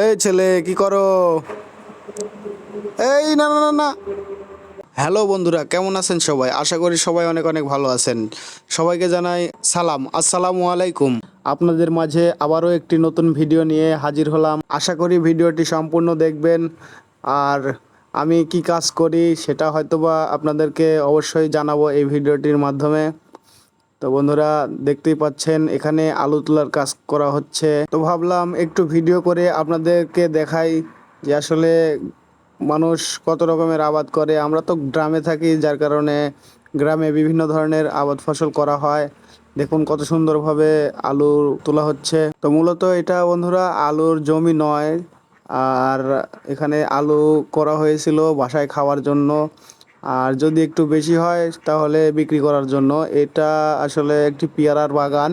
এই ছেলে কি করো? এই না না না না। হ্যালো বন্ধুরা, কেমন আছেন সবাই? আশা করি সবাই অনেক অনেক ভালো আছেন। সবাইকে জানাই সালাম, আসসালামু আলাইকুম। আপনাদের মাঝে আবারও একটি নতুন ভিডিও নিয়ে হাজির হলাম। আশা করি ভিডিওটি সম্পূর্ণ দেখবেন। আর আমি কি কাজ করি সেটা হয়তোবা আপনাদেরকে অবশ্যই জানাবো এই ভিডিওটির মাধ্যমে। তো বন্ধুরা, দেখতেই পাচ্ছেন এখানে আলু তোলার কাজ করা হচ্ছে। তো ভাবলাম একটু ভিডিও করে আপনাদেরকে দেখাই যে আসলে মানুষ কত রকমের আবাদ করে। আমরা তো গ্রামে থাকি, যার কারণে গ্রামে বিভিন্ন ধরনের আবাদ ফসল করা হয়। দেখুন কত সুন্দরভাবে আলু তোলা হচ্ছে। তো মূলত এটা বন্ধুরা আলুর জমি নয়, আর এখানে আলু করা হয়েছিল বাসায় খাওয়ার জন্য। আর যদি একটু বেশি হয় তাহলে বিক্রি করার জন্য। এটা আসলে একটি পেয়ারার বাগান।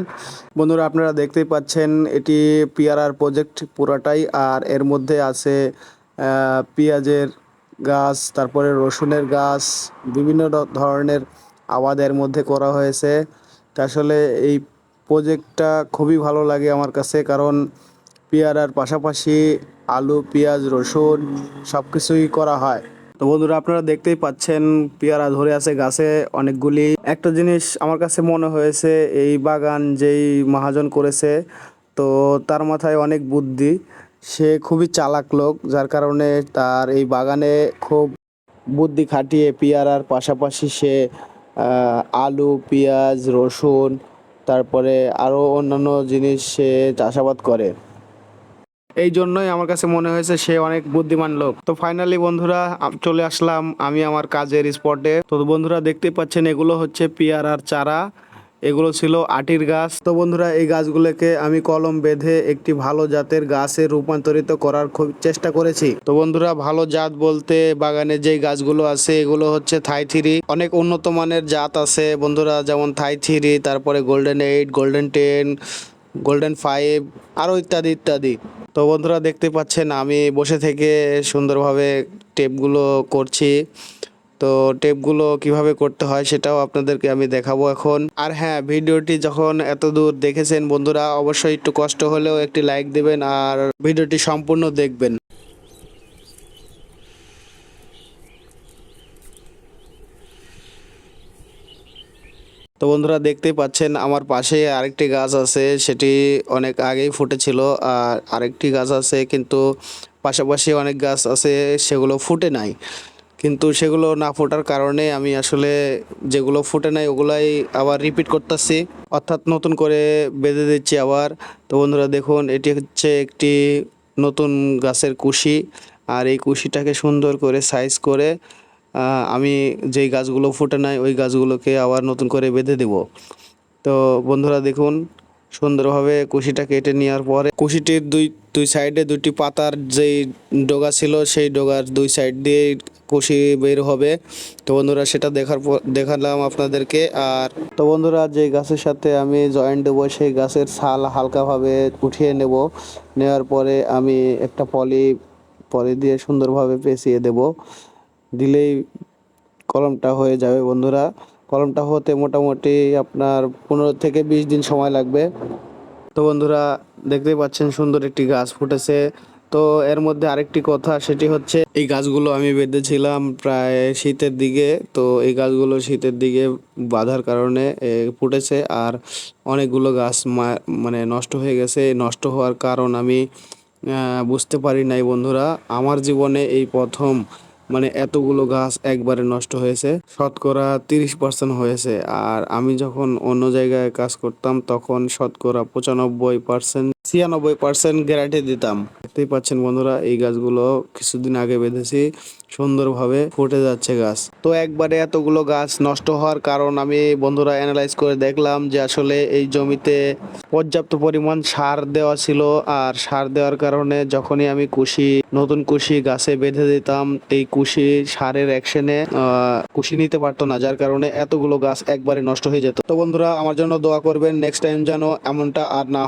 বন্ধুরা, আপনারা দেখতেই পাচ্ছেন এটি পেয়ারার প্রজেক্ট পুরাটাই। আর এর মধ্যে আছে পেঁয়াজের গাছ, তারপরে রসুনের গাছ, বিভিন্ন ধরনের আবাদ এর মধ্যে করা হয়েছে। তা আসলে এই প্রজেক্টটা খুবই ভালো লাগে আমার কাছে, কারণ পেয়ারার পাশাপাশি আলু, পেঁয়াজ, রসুন সব কিছুই করা হয়। তো বন্ধুরা, আপনারা দেখতেই পাচ্ছেন পেয়ারা ধরে আছে গাছে অনেকগুলি। একটা জিনিস আমার কাছে মনে হয়েছে, এই বাগান যেই মহাজন করেছে, তো তার মাথায় অনেক বুদ্ধি। সে খুবই চালাক লোক, যার কারণে তার এই বাগানে খুব বুদ্ধি খাটিয়ে পেয়ারার পাশাপাশি সে আলু, পেঁয়াজ, রসুন, তারপরে আরও অন্যান্য জিনিস সে চাষাবাদ করে। এই জন্যই আমার কাছে মনে হয়েছে সে অনেক বুদ্ধিমান লোক। তো ফাইনালি বন্ধুরা, চলে আসলাম আমি আমার কাজের স্পটে। তো বন্ধুরা, দেখতে পাচ্ছেন এগুলো হচ্ছে পেয়ারার চারা। এগুলো ছিল আটির গাছ। তো বন্ধুরা, এই গাছগুলোকে আমি কলম বেঁধে একটি ভালো জাতের গাছে রূপান্তরিত করার খুব চেষ্টা করেছি। তো বন্ধুরা, ভালো জাত বলতে বাগানে যে গাছগুলো আছে এগুলো হচ্ছে থাই থ্রি। অনেক উন্নত মানের জাত আছে বন্ধুরা, যেমন থাই থ্রি, তারপরে গোল্ডেন 8, গোল্ডেন 10, গোল্ডেন 5, আরও ইত্যাদি ইত্যাদি। তো বন্ধুরা, দেখতে পাচ্ছেন আমি বসে থেকে সুন্দরভাবে টেপগুলো করছি। তো টেপগুলো কিভাবে করতে হয় সেটাও আপনাদেরকে আমি দেখাবো এখন। আর হ্যাঁ, ভিডিওটি যখন এত দূর দেখেছেন বন্ধুরা, অবশ্যই একটু কষ্ট হলেও একটি লাইক দেবেন আর ভিডিওটি সম্পূর্ণ দেখবেন। তো বন্ধুরা, দেখতেই পাচ্ছেন আমার পাশে আরেকটি গাছ আছে, সেটি অনেক আগেই ফুটেছিল। আর আরেকটি গাছ আছে, কিন্তু পাশাপাশি অনেক গাছ আছে সেগুলো ফুটে নাই। কিন্তু সেগুলো না ফোটার কারণে আমি আসলে যেগুলো ফুটে নাই ওগুলাই আবার রিপিট করতেছি, অর্থাৎ নতুন করে বেঁধে দিচ্ছি আবার। তো বন্ধুরা দেখুন, এটি হচ্ছে একটি নতুন গাছের কুশি। আর এই কুশিটাকে সুন্দর করে সাইজ করে আমি যেই গাছগুলো ফুটে নাই ওই গাছগুলোকে আবার নতুন করে বেঁধে দেব। তো বন্ধুরা দেখুন, সুন্দরভাবে কুশিটা কেটে নেওয়ার পরে কুশিটির দুই দুই সাইডে দুটি পাতার যেই ডগা ছিল সেই ডগার দুই সাইড দিয়ে কুশি বের হবে। তো বন্ধুরা, সেটা দেখালাম আপনাদেরকে। আর তো বন্ধুরা, যে গাছের সাথে আমি জয়েন্ট দেবো সেই গাছের ছাল হালকাভাবে উঠিয়ে নেব। নেওয়ার পরে আমি একটা পলি দিয়ে সুন্দরভাবে পেঁচিয়ে দেব। দিলেই কলমটা হয়ে যাবে বন্ধুরা। কলমটা হতে মোটামুটি আপনার 15 থেকে 20 দিন সময় লাগবে। তো বন্ধুরা, দেখতেই পাচ্ছেন সুন্দর একটি গাছ ফুটেছে। তো এর মধ্যে আরেকটি কথা, সেটি হচ্ছে এই গাছগুলো আমি বেঁধেছিলাম প্রায় শীতের দিকে। তো এই গাছগুলো শীতের দিকে বাঁধার কারণে ফুটেছে। আর অনেকগুলো গাছ মানে নষ্ট হয়ে গেছে। নষ্ট হওয়ার কারণ আমি বুঝতে পারি নাই বন্ধুরা। আমার জীবনে এই প্রথম মানে এতগুলো গাছ একবারে নষ্ট হয়েছে, শতকরা 30% হয়েছে। আর আমি যখন অন্য জায়গায় কাজ করতাম তখন শতকরা 95%, 96% গ্যারান্টি দিতাম। দেখতেই পাচ্ছেন বন্ধুরা, এই গাছগুলো কিছুদিন আগে বেঁধেছি, সুন্দরভাবে ফুটে যাচ্ছে গাছ। তো একবারে এতগুলো গাছ নষ্ট হওয়ার কারণ আমি বন্ধুরা অ্যানালাইজ করে দেখলাম যে আসলে এই জমিতে পর্যাপ্ত পরিমাণ সার দেওয়া ছিল। আর সার দেওয়ার কারণে যখনই আমি নতুন কুশি গাছে বেঁধে দিতাম, এই কুশি সারের অ্যাকশনে কুশি নিতে পারতো না, যার কারণে এতগুলো গাছ একবারে নষ্ট হয়ে যেত। তো বন্ধুরা, আমার জন্য দোয়া করবেন নেক্সট টাইম যেন এমনটা আর না